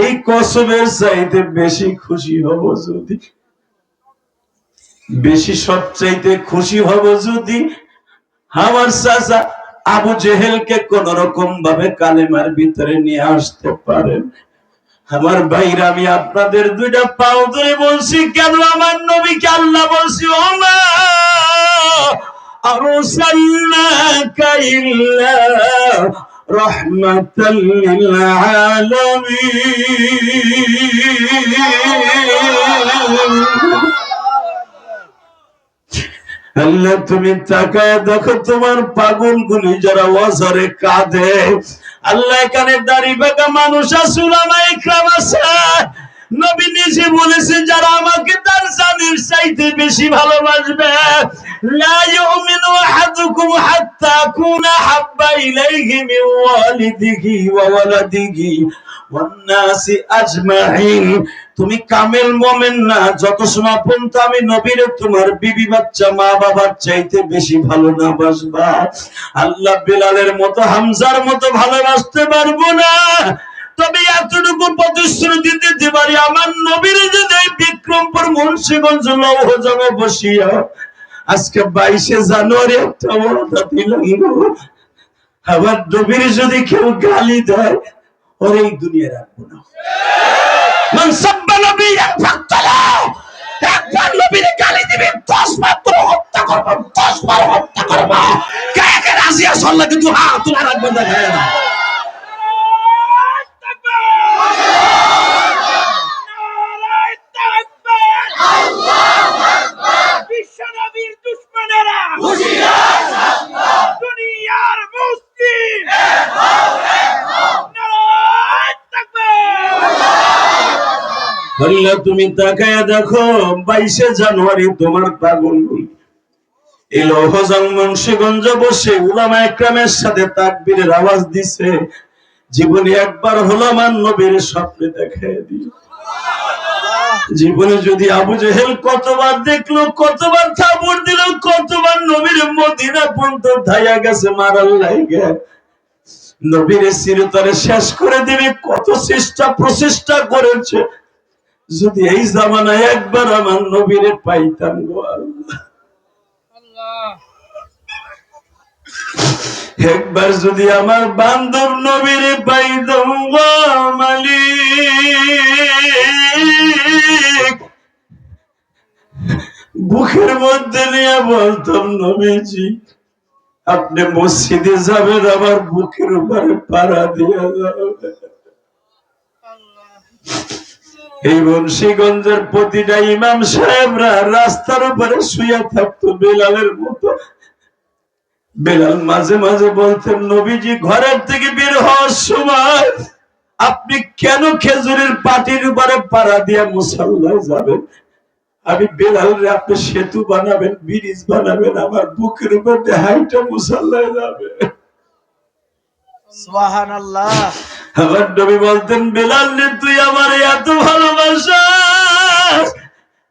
এই কসমের চাইতে বেশি খুশি হব যদি, বেশি সবচাইতে খুশি হব যদি আমার চাচা আবু জেহেলকে কোন রকম ভাবে কালেমার ভিতরে নিয়ে আসতে পারেন। আমার ভাইরা আমি আপনাদের দুইটা পাও ধরে বলছি, কেন আমার নবীকে আল্লাহ বলছি ওমা আরসালনাকা ইল্লা রাহমাতাল লিল আলামিন। আল্লাহ তুমি তাকায় দেখো তোমার পাগল গুলি যারা ওয়াজরে কাঁদে, আল্লাহ এখানে দাড়ি বাঁকা মানুষ আছে, উলামা ইকরাম আছে, নবী নিজে বলেছেন যারা আমাকে তার জানের চাইতে বেশি ভালোবাসবে, লা ইউমিনু আহাদুকুম হাত্তা আকুনা হাব্বা ইলাইহি মিন ওয়ালিদিহি ওয়া ওয়ালাদিহি ওয়ান নাসি আজমাইন। তুমি কামেল মুমিন না যত সময় পর্যন্ত আমি নবীরে তোমার বিবি বাচ্চা মা বাবার চাইতে বেশি ভালো না বাসবা। আল্লাহ বিলালের মতো হামজার মতো ভালোবাসতে পারবো না, তবে এতটুকু প্রতিশ্রুতি দিতে পারি আমার নবীরে যদি বিক্রমপুর মুন্সিগঞ্জ লৌহজঙ্গে বসিয়া আজকে 22শে জানুয়ারি একটা ওয়াদা দিলাম গো, আমার নবীর যদি কেউ গালি দেয় ওর এই দুনিয়া রাখবো না। মান সাব্বা নবিয়্যান ফাকতুলুহু, একবার নবীর গালি দিবে 10 বার তো হত্যা করব, 10 বার হত্যা করব। কে কে রাজি আছে আল্লাহ কিন্তু হাত তোলা রাখবে না গায়ে না। বিশ্বনবীর দুশমনেরা দুনিয়ার মুসলিম নারায়ে তাকবীর। আল্লাহ তুমি তাকায়া দেখো 22শে জানুয়ারি তোমার পাগলগুলি এই লৌহজং মুন্সিগঞ্জ বসে উলামায়ে কেরামের সাথে তাকবীরের আওয়াজ দিছে। জীবনে একবার হলো আমার নবীর স্বপ্নে দেখায় দিও। জীবনে যদি আবু জেহেল কতবার দেখলো, কতবার থাপড় দিল, কতবার নবীর মদিনা পর্যন্ত ধাইয়া গেছে মারার লাইগা, নবীর চিরতরে শেষ করে দিবে কত চেষ্টা প্রচেষ্টা করেছে, যদি এই জামানায় একবার আমার নবীরে পাইতাম গো আল্লাহ, একবার যদি আমার বান্ধব নবীরে পাইতাম গো মালিক, বুকের মধ্যে নিয়ে বলতাম নবীজি আপনি মসজিদে যাবেন, আমার বুকের উপরে পাড়া দিয়ে যাবেন। এই মুন্সিগঞ্জের প্রতিটা ইমাম সাহেবরা রাস্তার উপরে শুয়ে থাকতো বেলালের মতো। বেলাল মাঝে মাঝে বলতেন নবীজি ঘরের থেকে বের হওয়ার সময় আপনি কেন খেজুরের পাটির উপরে পাড়া দিয়ে মুসাল্লায় যাবেন? আমি বেলাল রে আপনি সেতু বানাবেন, ব্রিজ বানাবেন, আমার বুকের উপর দিয়ে হাইটা মুসাল্লায় যাবে। সুবহানাল্লাহ। আমার নবী বলতেন বেলাল রে তুই আমার এত ভালোবাসিস।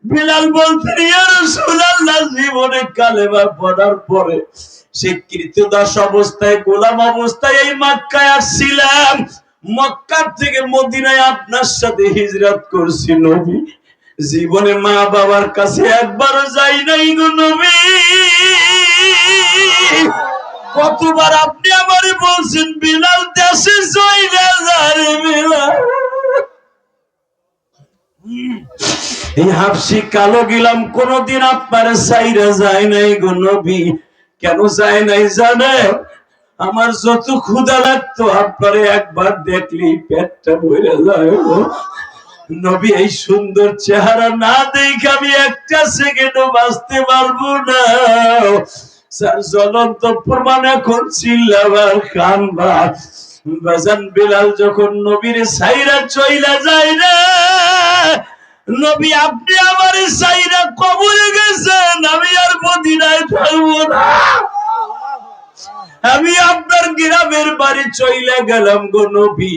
বেলাল বলতেন ইয়া রাসূলুল্লাহ জীবনে কালেমা পড়ার পরে সে কৃতদাস অবস্থায় গোলাম অবস্থায় এই মক্কায় আসছিলাম, মক্কা থেকে মদিনায় আপনার সাথে হিজরত করছি নবী, জীবনে মা বাবার কাছে একবারও যাই নাই গো নবী। কতবার আপনি আমারে বলছেন বিলাল দেশে চইলা যায় বিলাল। এই হাফসি কালো গিলাম কোনদিন আপনার সাইরা যায় নাই গো নবী। কেন যায় নাই জানে? আমার যত ক্ষুধা লাগতো আপনারে একবার দেখলি পেটটা ভরে যায় গো নবী। এই সুন্দর চেহারা না দেখে আমি একটা সেকেন্ডও বাঁচতে পারবো না। স্যার জ্বলন্ত প্রমাণ এখন চিল্লাবার কানবা। বাজান বিলাল যখন নবীর সাইরা চইলা যায় না, নবী আপনি আমার সাইরা কবরে গেছেন, আমি আর মদিনায় থাকবো না, আমি আপনার গ্রামের বাড়ি চইলা গেলাম গো নবী।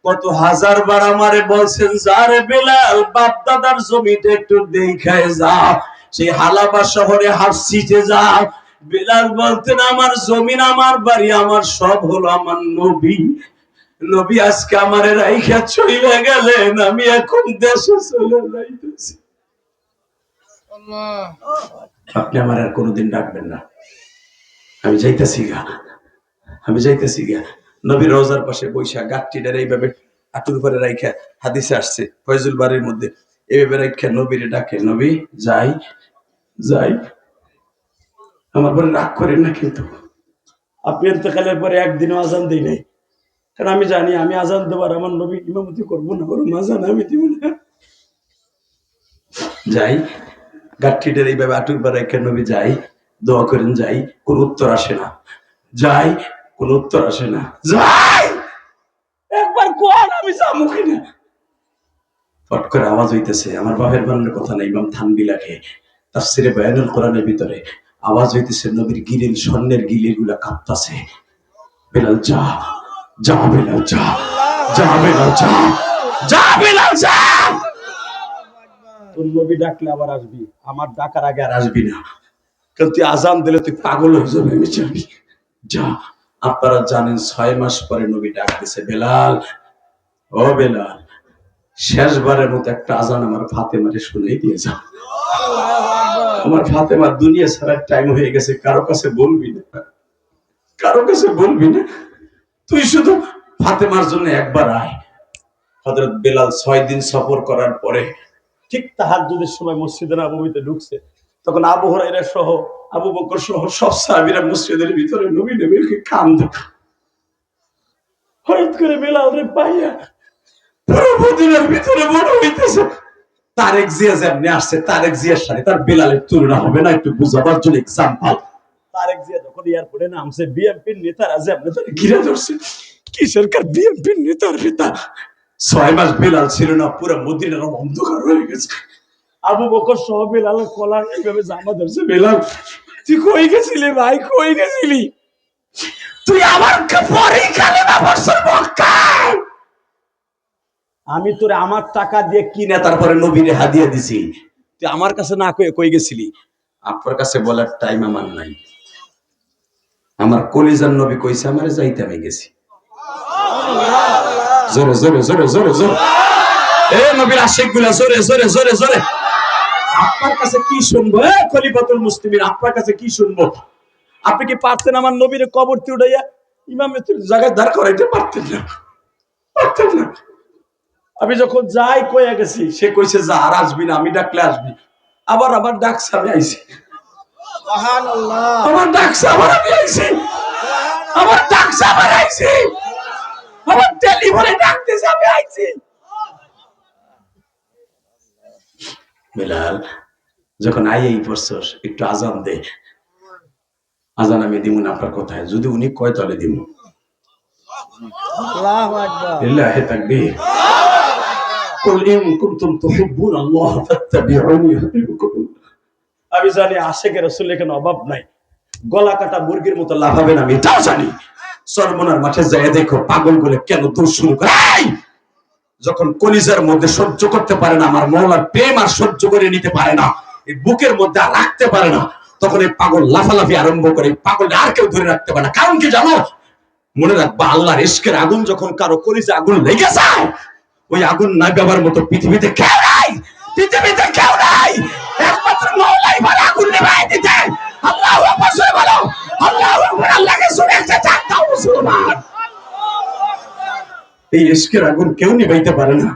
কত হাজার বার আমারে বলছেন যারে বেলাল বাপ দাদার জমিতে একটু দেখায় যা, সেই হালাবা শহরে হাফসিতে যা। বেলাল বলতেন আমার জমিন আমার বাড়ি আমার সব হলো আমার নবী। নবী আজকে আমারে রাইখা চইলা গেলেন, আমি এখন দেশে চলে যাইতেছি। আপনি আমার আর কোনোদিন ডাকবেন না, আমি যাইতেছি গা, আমি যাইতেছি গা। নবীর রওজার পাশে বৈশা গাঠটিটার এইভাবে আটুর উপরে রাইখা, হাদিসে আসছে ফয়জুল বাড়ির মধ্যে, এইভাবে রাইখা নবীরে ডাকে, নবী যাই যাই। আমার পরে রাগ করেন না কিন্তু, আপনি ইন্তেকালের পরে একদিনও আজান দিই নাই, কারণ আমি জানি আমি আজান দেবার আমার নবী ইমামতি করবো না, ওর আজান আমি দিব না। যাই গাঠটিটার এইভাবে আটুর উপরে রাইখা নবী যাই, দোয়া করেন যাই, কোন উত্তর আসে না। যাই, কোন উত্তর আসে না। যাই, একবার কোন আমি যাবো কিনা। ফট করে আওয়াজ হইতেছে, আমার বাপের বানানোর কথা না, ইমাম থানবি লাগে তাফসিরে বায়ানুল কোরআনের ভিতরে আওয়াজ হইতেছে নবীর গিরিল, স্বর্ণের গিলির গুলা কাঁপতাছে। বেলাল যা, যা বেলাল যা, যা বেলাল যা, যা বেলাল যা। তোর নবী ডাকলে আবার আসবি, আমার ডাকার আগে আর আসবি না, কারণ তুই আজান দিলে তুই পাগল হয়ে যাবে, আমি জানি। যা। আপনারা জানেন 6 মাস পরে নবী ডাক দিছে বেলাল, ও বেলাল। শেষবারের মতো একটা আজান আমার ফাতেমারে শুনেই দিয়ে যাও। আমার ফাতেমার দুনিয়া ছাড়ার টাইম হয়ে গেছে, কারো কাছে বলবি না, কারো কাছে বলবি না। তুই শুধু ফাতেমার জন্য একবার আয়। হযরত বেলাল 6 দিন সফর করার পরে ঠিক তাহাজ্জুদের সময় মসজিদে নববীতে ঢুকছে। তখন আবু হুরায়রা সহ আবু বকর সহ সব সাহাবীরা মসজিদের ভিতরে নবী নবীকে কান্দে। হঠাৎ করে বেলাল রে পাইয়া পুরো মদিনার ভিতরে মনে হইতেছে তারেক জিয়া যেমনি আসছে, তারেক জিয়ার সাথে তার বেলালের তুলনা হবে না। একটু বুঝাবার জন্য এক্সাম্পল, তারেক জিয়া যখন এয়ারপোর্টে নামছে, বিএনপির নেতারা যেমনি তাকে ঘিরে ধরছে। কিসের কার বিএনপির নেতার নেতা? 6 মাস বেলাল ছিল না, পুরো মদিনার অন্ধকার হয়ে গেছে। আবু বকর সহ বেলালের কলার এইভাবে জামা ধরছে। বেলাল, তুই কই গেছিলি ভাই, কই গেছিলি? তুই আমার পরেই কালেমা পড়ছিস মক্কায়। আমি তোরে আমার টাকা দিয়ে কিনে তারপরে নবীরে হাদিয়া দিছি, তুই আমার কাছে না কই কই গেছিলি? আপনার কাছে বলার টাইম আমার নাই। আমার কলিজার নবী কইছে আমারে যাইতে, আমি গেছি। জোরে জোরে জোরে জোরে জোরে, এ নবীর আশিকগুলা জোরে জোরে জোরে জোরে। আপনার কাছে কি শুনবো? এ খলিফাতুল মুসলিমিন, আপনার কাছে কি শুনবো? আপনি কি পারতেন আমার নবীর কবরটি উঠাইয়া ইমামের জায়গায় দাঁড় করাইতে? পারতেন না, পারতেন না। আমি যখন যাই কইয়া গেছি, সে কইছে যা, আর আসবি না, আমি ডাকলে আসবি। আবার আমার ডাকছে, আমি আইছি। আমার ডাকছে, আবার আমি আইছি। আমার ডাকছে, আবার আইছি। আমার টেলিফোনে ডাকতেছে, আমি আইছি। বেলাল, যখন এই পড়ছস, একটু আজান দে। আজান আমি দিব না আপনার কথায়, যদি উনি কয় তাহলে দিব। আল্লাহু আকবার, লিল্লাহি তাকবীর। কুল ইন কুনতুম তুহিব্বুনাল্লাহ ফাত্তাবিউনি ইউহিব্বুকুম। আমি জানি আশিকের রাসূলের কোনো অভাব নাই, গলা কাটা মুরগির মতো লাফাবেন, আমি এটাও জানি। সরমনার মাঠে যায় দেখো পাগল বলে কেন দৌড় শুরু করে। যখন কলিজার মধ্যে সহ্য করতে পারে না, আমার মওলার প্রেম আর সহ্য করে নিতে পারে না, এই বুকের মধ্যে আর রাখতে পারে না, তখন এই পাগল লাফালাফি আরম্ভ করে। পাগল আর কেউ ধরে রাখতে পারে না। কারণ কি জানো? মনে রাখবা, আল্লাহর ইশকের আগুন যখন কারো কলিজা আগুন লেগে যায়, ওই আগুন না গাবার মতো পৃথিবীতে কেউ নাই, পৃথিবীতে কেউ নাই। একমাত্র মওলাই পারে আগুন নিভাই দিতে। আল্লাহু আকবার জোরে বলো, আল্লাহু আকবার। আল্লাহকে শুনেছে চাকদা মুসলমান। এই ইশকের আগুন কেউ নিভাইতে পারে না।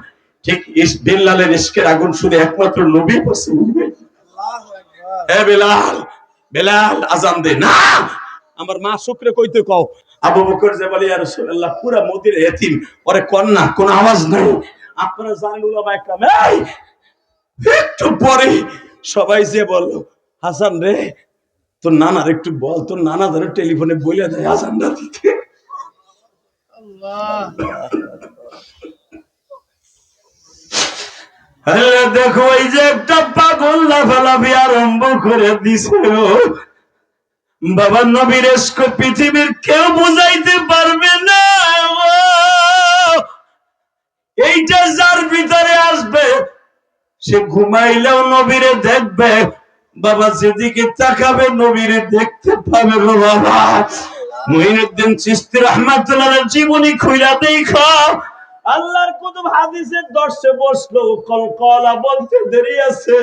ঠিক বেলালের ইশকের আগুন শুধু একমাত্র নবী পাশে নিভাই। আল্লাহু আকবার। হে বেলাল, বেলাল আজান দে না। আমার মা শুকরে কইতে কও। আবু বকর যে বলে ইয়া রাসূলুল্লাহ, পুরা মদিনা এতিম, ওরে কন্যা, কোন আওয়াজ নাই। আপনারা জানেন উলামা একরাম, এই একটু পরে সবাই যে বলল, হাসান রে তোর নানার একটু বল, তোর নানা ধরে টেলিফোনে বলে দেয় আজানটা দিতে। আল্লাহ, দেখো এই যে একটা পাগল লাফালাফি আরম্ভ করে দিছে। বাবা নবীর ইশক পৃথিবীর কেউ বুঝাইতে পারবে না। এইটা যার ভিতরে আসবে, সে ঘুমাইলেও নবীরে দেখবে। বাবা যেদিকে তাকাবে নবীরে দেখতে পাবে গো বাবা। মুঈনুদ্দিন চিশতি রাহমাতুল্লাহ জীবনী খুইলা দেখো, আল্লাহর কুতুব হাদিসের দর্শে বসলো, কলকলা বলতে দেরি আছে,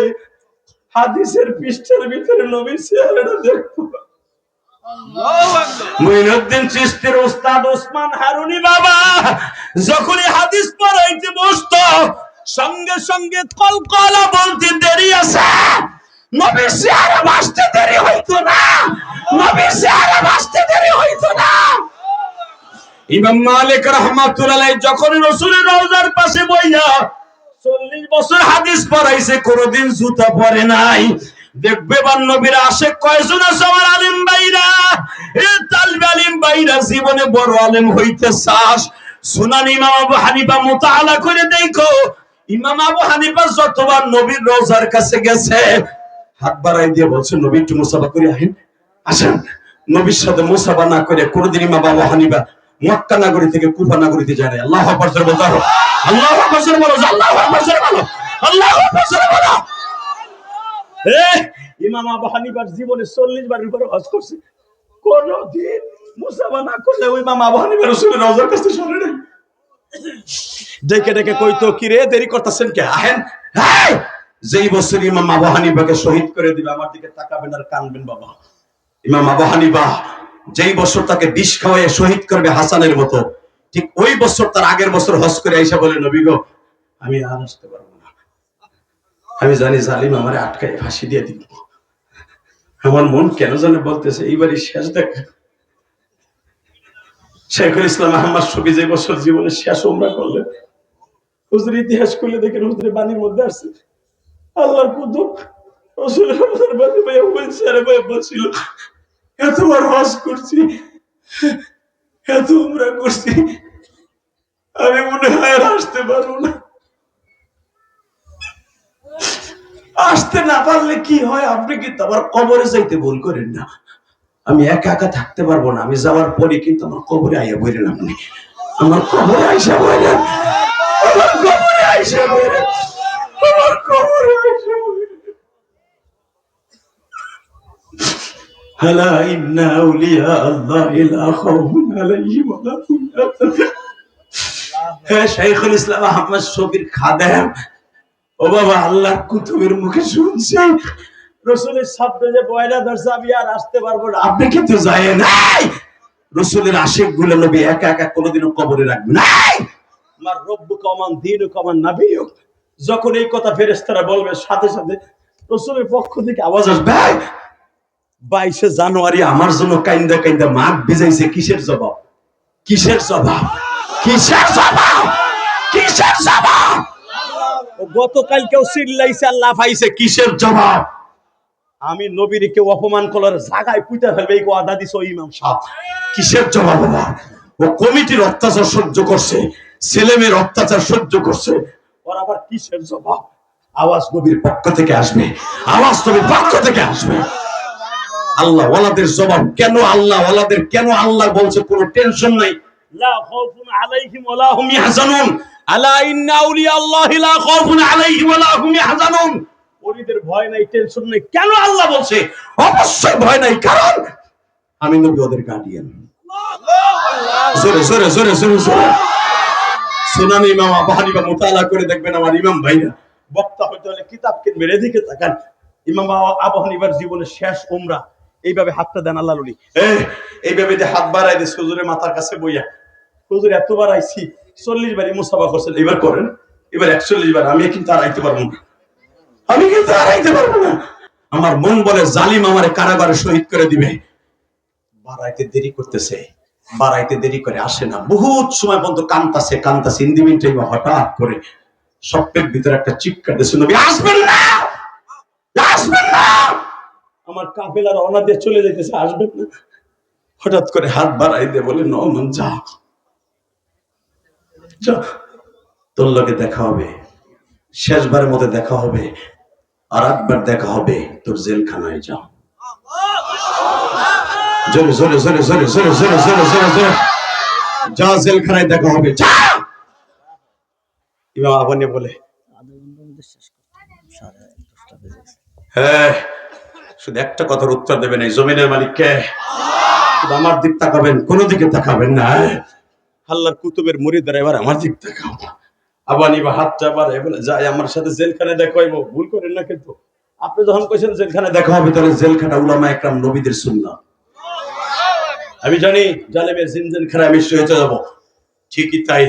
হাদিসের পৃষ্ঠার ভিতরে নবীর চেহারাটা দেখো। মুঈনুদ্দিন চিশতির উস্তাদ ওসমান হারুনি বাবা যখনই হাদিস পড়াইতে বসতো, সঙ্গে সঙ্গে কলকলা বলতে দেরি আছে, নবীর চেহারা ভাসতে দেরি হইতো না, নবীর চেহারা ভাসতে দেরি হইতো না। ইমাম মালিক রাহমাতুল্লাহ আলাইহি যখন রাসূলের রওজার পাশে বইয়া 40 বছর হাদিস পড়াইছে, কোনদিন জুতা পরে নাই। দেখবে বা নবীর আশিক কয়জন আছে আমার আলেম ভাইরা, এ তালবে আলেম ভাইরা, জীবনে বড় আলেম হইতে চাস, সুনান ইমাম আবু হানিফা মুতাআলা করে দেখো। ইমাম আবু হানিফা যতবার নবীর রওজার কাছে গেছে, হাত বাড়াই দিয়ে বলছে নবী একটু মুসাফা করে আহেন, আসেন। নবীর সাথে মুসাফা না করে কোনদিন ইমাম আবু হানিফা মক্কা নগরী থেকে কুফা নগরীতে যায় না। আল্লাহু আকবার জোরে বলো, আল্লাহু আকবার জোরে বলো, আল্লাহু আকবার জোরে বলো, আল্লাহু আকবার জোরে বলো। ইমাম আবু হানিফার জীবনে 40 বারের উপরে হজ করছে, কোনদিন মুসাফা না করলে ওই ইমাম আবু হানিফা রাসূলের রওজার কাছে সরে নাই। ডেকে ডেকে কইতো কি রে দেরি করতেছেন কে আহেন। হ্যাঁ, যেই বছর ইমাম আবু হানিফাকে শহীদ করে দিবে আমার দিকে তাকাবেন আর কানবেন বাবা। ইমাম আবু হানিফা যেই বছর তাকে বিষ খাওয়াইয়ে শহীদ করবে হাসানের মতো, ঠিক ওই বছর তার আগের বছর হজ করে আইসা বলে নবী গো আমি আর আসতে পারবো না, আমি জানি জালিম আমারে আটকায় ফাঁসি দিয়ে দিব। আমার মন কেন জানে বলতেছে এইবারই শেষ দেখা। শেখুল ইসলাম আহমদ শফি যে বছর জীবনের শেষ উমরা করলেন, হুজুর ইতিহাস করলে দেখেন হুজুরের বাণীর মধ্যে আসছে আল্লাহর কুতুব রাসূলের বাণী ভাইয়া বলছে, আরে ভাই বলছিল এতবার হজ করছি, এত উমরা করছি, আমি মনে হয় আর আসতে পারবো না। আসতে না পারলে কি হয়, আপনি কিন্তু আবার কবরে যাইতে ভুল করেন না। আমি একা একা থাকতে পারবো না, আমি যাওয়ার পরে কিন্তু আমার কবরে আইয়া বইলেন, আপনি আমার কবরে আইসা বইলেন, আমার কবরে আইসা বইলেন, আমার কবরে আইসা বইলেন। আলা ইন্না আউলিয়া আল্লাহি লা খাউফুন আলাইহিম ওয়া লা হুম ইয়াহজানুন। হ্যাঁ, শাইখুল ইসলাম আহমদ শফির খাদেম, ও বাবা আল্লাহর কুতুবের মুখে শুনছি রাসূলের সামনে যে বয়লা ধরছে আমি আর আসতে পারবো না, আপনি কিন্তু যায় নাই। রাসূলের আশিক গুলো নবী একা একা কোনোদিনও কবরে রাখবে নাই। আমার রব্বুকা ওমান দীনুকা ওমান নাবিয়ুক, যখন এই কথা ফেরেশতারা বলবে সাথে সাথে রাসূলের পক্ষ থেকে আওয়াজ আসবে 22 জানুয়ারি আমার জন্য কাইন্দা কাইন্দা মাঠ ভিজাইছে, কিসের জবাব, কিসের জবাব, কিসের জবাব, কিসের জবাব। গতকাল কেউ চিল্লাইছে আল্লাহ পাইছে, কিসের জবাব। আমি নবীর কেউ অপমান করার জায়গায় পুঁতে ফেলবে এই ওয়াদা দিছে ইমাম সাহেব, কিসের জবাব বাবা। ও কমিটির অত্যাচার সহ্য করছে, ছেলেমেয়ের অত্যাচার সহ্য করছে, ওর আবার কিসের জবাব। আওয়াজ নবীর পক্ষ থেকে আসবে, আওয়াজ নবীর পক্ষ থেকে আসবে। আল্লাহ ওয়ালাদের জবাব কেন, আল্লাহ ওয়ালাদের কেন আল্লাহ বলছে কোনো টেনশন নাই, লা খাউফুন আলাইহিম ওয়া লা হুম ইয়াহজানুন, আলা ইন্না আউলিয়া আল্লাহি লা খাউফুন আলাইহিম ওয়া লা হুম ইয়াহজানুন। ওলিদের ভয় নাই, টেনশন নাই, কেন আল্লাহ বলছে অবশ্যই ভয় নাই, কারণ আমি নবী ওদের গার্ডিয়ান। জোরে জোরে জোরে জোরে জোরে সুনান ইমাম আবু হানিফা মুতালা করে দেখবেন আমার ইমাম ভাইরা, বক্তা হইতে হলে কিতাব কিনবেন, এদিকে তাকান। ইমাম আবু হানিফার জীবনের শেষ উমরা এইভাবে হাতটা দেন আল্লাহ নবী, এইভাবে যে হাত বাড়াই দিয়ে হুজুরের মাথার কাছে বইয়া, হুজুর এতবার আইছি 40 বারই মুসাফা করছেন, এবার করেন, এবার 41 বার, আমি কিন্তু আর আইতে পারবো না, আমি কিন্তু আর আইতে পারবো না। আমার মন বলে জালিম আমারে কারাগারে শহীদ করে দিবে। বাড়াইতে দেরি করতেছে, বাড়াইতে দেরি করে আসে না, বহুত সময় পর্যন্ত কান্তাছে কান্তাছে, ইন্দিমিন টাইমে হঠাৎ করে স্বপ্নের ভিতরে একটা চিৎকার দিয়েছে, নবী আসবেন না, আসবেন না। আমার কাফেলার রওনা দিয়ে চলে যাইতেছে, আসবেন না। হঠাৎ করে হাত বাড়াই দিয়ে বলে নওমান যা, তোর লগে দেখা হবে, শেষবারের মতো দেখা হবে, আর একবার দেখা হবে তোর জেলখানায়, যা। জোরে জোরে জোরে জোরে জোরে জোরে জোরে জোরে জোরে যা, জেলখানায় দেখা হবে, যা। ইমাম আবু হানিফা বলে হ্যাঁ, শুধু একটা কথার উত্তর দেবেন, এই জমিনের মালিক কে, শুধু আমার দিক তাকাবেন, কোনো দিকে তাকাবেন না। আল্লাহর কুতুবের মুরিদরা এবার আমার দিক তাকাও। আবু হানিফা হাতটা বাড়ায় বলে যাই আমার সাথে জেলখানায় দেখা হইব, ভুল করেন না কিন্তু। আপনি যখন কইছেন জেলখানায় দেখা হবে, তাহলে জেলখানা উলামা একরাম নবীদের সুন্নাহ। আমি জানি জালেমের জিনখানায় আমি শুয়ে যাব, ঠিকই তাই,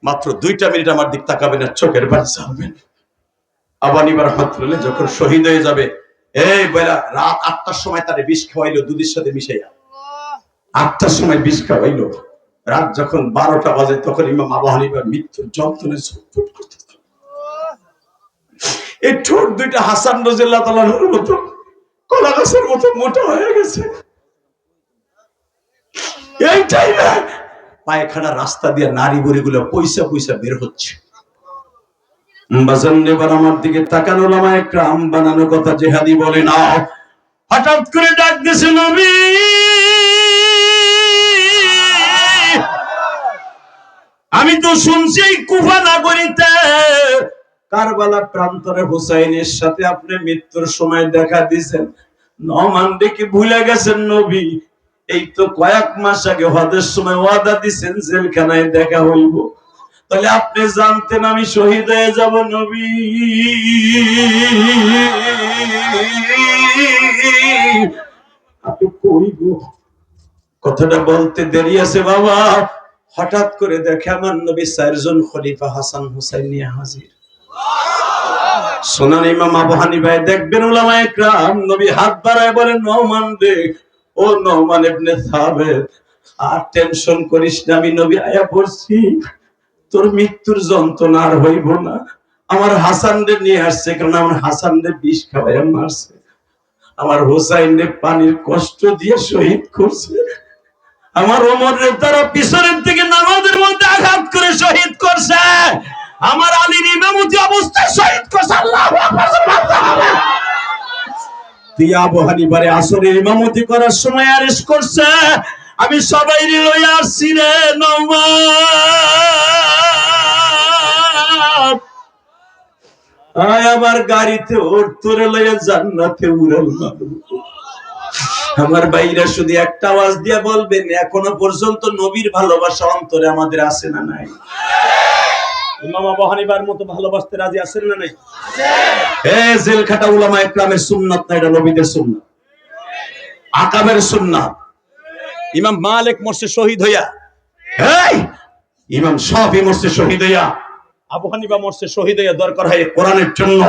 মাত্র 2টা মিনিট আমার দিক তাকাবেন আর চোখের পানি ছাড়বেন। আবু হানিফা রাহমাতুল্লাহ যখন শহীদ হয়ে যাবে, এই বলা রাত 8টার সময় তারে বিষ খাওয়াইলো দুধের সাথে মিশাইয়া, 8টার সময় বিষ খাওয়াইলো, রাত যখন 12টা বাজে তখন ইমাম আবু হানিফা মৃত্যুর যন্ত্রণায় ছটফট করতেছে। এই ঠোঁট দুইটা হাসান রাদিয়াল্লাহু তাআলার মতো কলা গাছের মতো মোটা হয়ে গেছে। এই টাইমে পায়খানা রাস্তা দিয়ে নারী বুড়িগুলো পয়সা পয়সা বের হচ্ছে। বাজান এবার আমার দিকে তাকান, ওলামা একরাম বানানো কথা জিহাদি বলে না। হঠাৎ করে ডাক দিয়েছে নবী, আমি তো শুনছি কুফা নগরীতে কারবালা প্রান্তরে হুসাইনের সাথে আপনি মৃত্যুর সময় দেখা দিয়েছেন, নওমান দেখি ভুলে গেছেন নবী, এই তো কয়েক মাস আগে হজের সময় ওয়াদা দিয়েছেন জেলখানায় দেখা হইব, তাহলে আপনি জানতেন আমি শহীদ হয়ে যাব নবী। আপনি কই গো? কথাটা বলতে দেরি আছে বাবা। হঠাৎ করে দেখে আমার নবী 4 জন খলিফা হাসান হুসাইন নিয়ে হাজির। সুনান ইমাম আবু হানিফা দেখবেন উলামায়ে কেরাম নবী হাত বাড়ায় বলেন নওমান রে, ও নওমান ইবনে সাবিত, আর টেনশন করিস না, আমি নবী আয়া পড়ছি, তোর মৃত্যুর যন্ত্রণা আর হইব না। আমার হাসান রে নিয়ে আসছে, কারণ আমার হাসান রে বিষ খাওয়াইয়া মারছে, আমার হুসাইন রে পানির কষ্ট দিয়ে শহীদ করছে, আমার ওমর রে তারা পিছনের থেকে নামাজের মধ্যে আঘাত করে শহীদ করছে, আমার আলীর ইমামতি অবস্থায় শহীদ করছে। আল্লাহু আকবার, সুবহানাল্লাহ। তুই আবু হানিফারে আসরে ইমামতি করার সময় আরেস্ট করছে, আমি সবাই লইয়া আসছি রে নওমান, আয় আমার গাড়িতে ওর, তোরে লইয়া জান্নাতে উড়াল মারব। আমার ভাইরা শুধু একটা আওয়াজ দিয়ে বলবেন, এখনো পর্যন্ত নবীর ভালোবাসা অন্তরে আমাদের আছে না নাই? ইমাম আবু হানিফার মতো ভালোবাসতে রাজি আছেন না নাই? এ জেলখাটা উলামায়ে কেরামের সুন্নাত না, এটা নবীদের সুন্নাত, আকাবের সুন্নাত। ইমাম মালিক মরছে শহীদ হইয়া, এই ইমাম শাফি মরছে শহীদ হইয়া, আবু হানিফা মরছে শহীদ হইয়া, দরকার হয় কোরআনের জন্য।